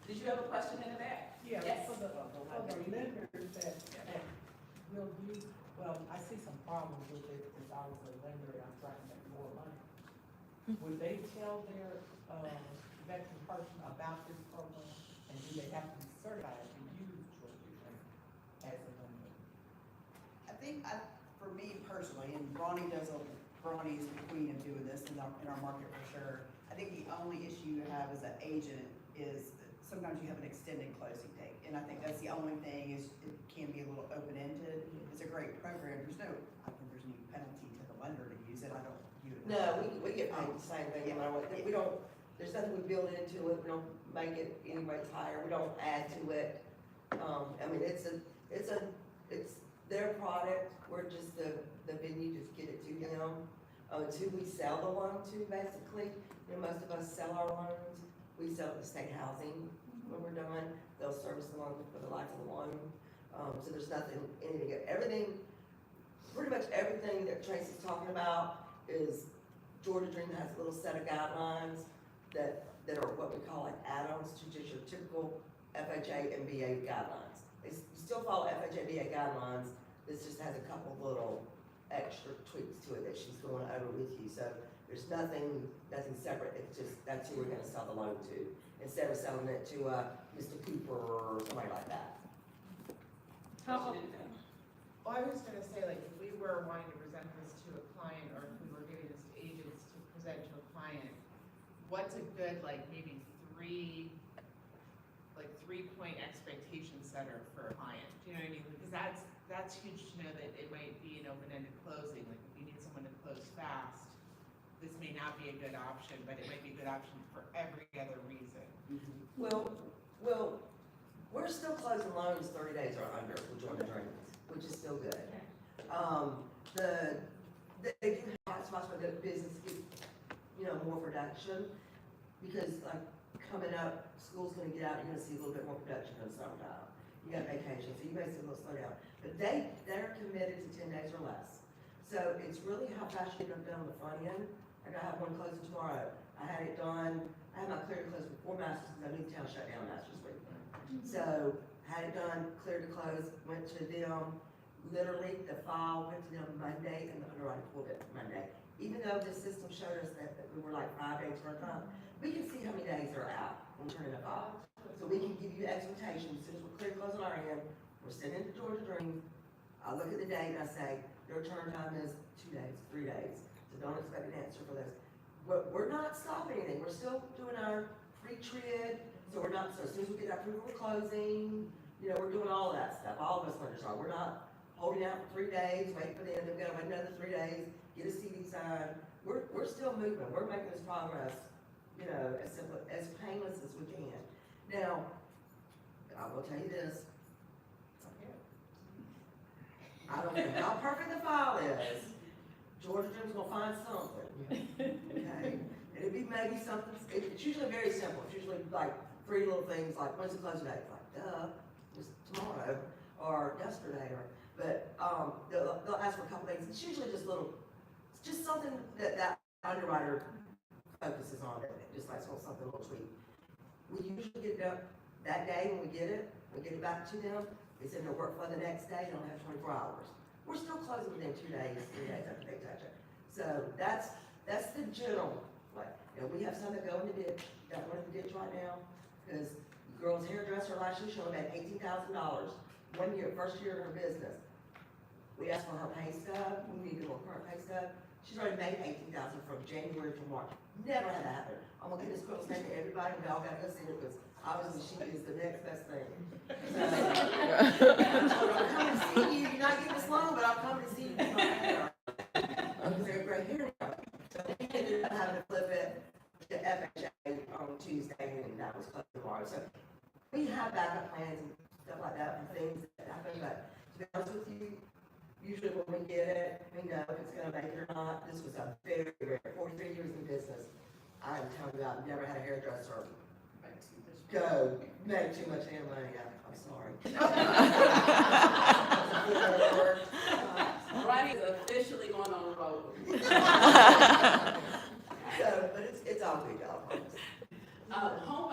Did you have a question in the back? Yeah, Yes. for the lenders that will use, well, I see some problems with it, if I was a lender and I'm trying to make more money. Would they tell their, veteran person about this program, and do they have to be certified to use Georgia Dream as a lender? I think, for me personally, and Ronnie is the queen of doing this in our market for sure. I think the only issue you have as an agent is sometimes you have an extended closing date. And I think that's the only thing is it can be a little open-ended. It's a great program. I think there's no penalty to the lender to use it. I don't view it. No, we get paid the same thing, no matter what. We don't, there's nothing we build into it, we don't make it any rates higher, we don't add to it. I mean, it's their product, we're just the venue, just get it to them. It's who we sell the loan to, basically. You know, most of us sell our loans, we sell it to state housing when we're done. They'll service the loan for the life of the loan. So there's everything, pretty much everything that Tracy's talking about is, Georgia Dream has a little set of guidelines that are what we call like add-ons to just your typical FHA and VA guidelines. They still follow FHA VA guidelines, this just has a couple little extra tweaks to it that she's going over with you. So there's nothing separate, it's just, that's who we're gonna sell the loan to, instead of selling it to Mr. Cooper or somebody like that. How, Well, I was gonna say, like, if we were wanting to present this to a client, or if we were giving this to agents to present to a client, what's a good, like, maybe three-point expectation setter for a client? Do you know what I mean? Because that's huge to know that it might be an open-ended closing. Like, if you need someone to close fast, this may not be a good option, but it might be a good option for every other reason. Well, we're still closing loans 30 days or under with Georgia Dream, which is still good. They do have spots where the business gets, more production, because like coming up, school's gonna get out, you're gonna see a little bit more production in the summertime. You got vacation, so you may see a little slowdown. But they're committed to 10 days or less. So it's really how fast you get them done on the front end. Like I have one closing tomorrow. I had it done, I had my clear to close before Masters, because I knew the town shut down Masters week. So had it done, cleared to close, went to them, literally the file went to them Monday and the underwriting pulled it Monday. Even though the system showed us that we were like 5 days for a time, we can see how many days are out when we're turning a file. So we can give you expectations. As soon as we're clear to close on our end, we're sending it to Georgia Dream. I look at the date and I say, your turn time is 2 days, 3 days. So don't expect an answer for this. We're not stopping anything. We're still doing our pre-trid. So we're not, so as soon as we get that approval for closing, we're doing all of that stuff. All of us lenders are. We're not holding out for 3 days, waiting for the end, then we gotta wait another 3 days, get a CD signed. We're still moving. We're making this progress, as simple, as painless as we can. Now, I will tell you this. I don't care how perfect the file is, Georgia Dream's gonna find something, okay? And it'd be maybe something, it's usually very simple. It's usually like 3 little things, like when's the closing date? Like, duh, it was tomorrow, or yesterday, but they'll ask for a couple things. It's usually just it's just something that underwriter focuses on, just like something a little tweak. We usually get it up that day when we get it back to them. It's in their workflow the next day, they don't have 24 hours. We're still closing within 2 days, 3 days after they touch it. So that's the general way. We have some that go in the ditch, got one in the ditch right now, because the girl's hairdresser last year, she only made $18,000. 1 year, first year of her business. We asked for her pay stub, we need to do a current pay stub. She's already made $18,000 from January to March. Never had that happen. I'm gonna get this girl's name to everybody, we all gotta go see her, because obviously she is the next best thing. So, I'm coming to see you, you're not getting this loan, but I'll come to see you for my hair. Because they're great hair now. So we ended up having to flip it to FHA on Tuesday, and that was closed tomorrow. So we have backup plans and stuff like that for things that happen, but to be honest with you, usually when we get it, we know if it's gonna make it or not. This was a very rare, 43 years in business. I'm telling you, I've never had a hairdresser go make too much hair money. I'm sorry. Ronnie is officially going on the road. So, but it's all good, y'all. Home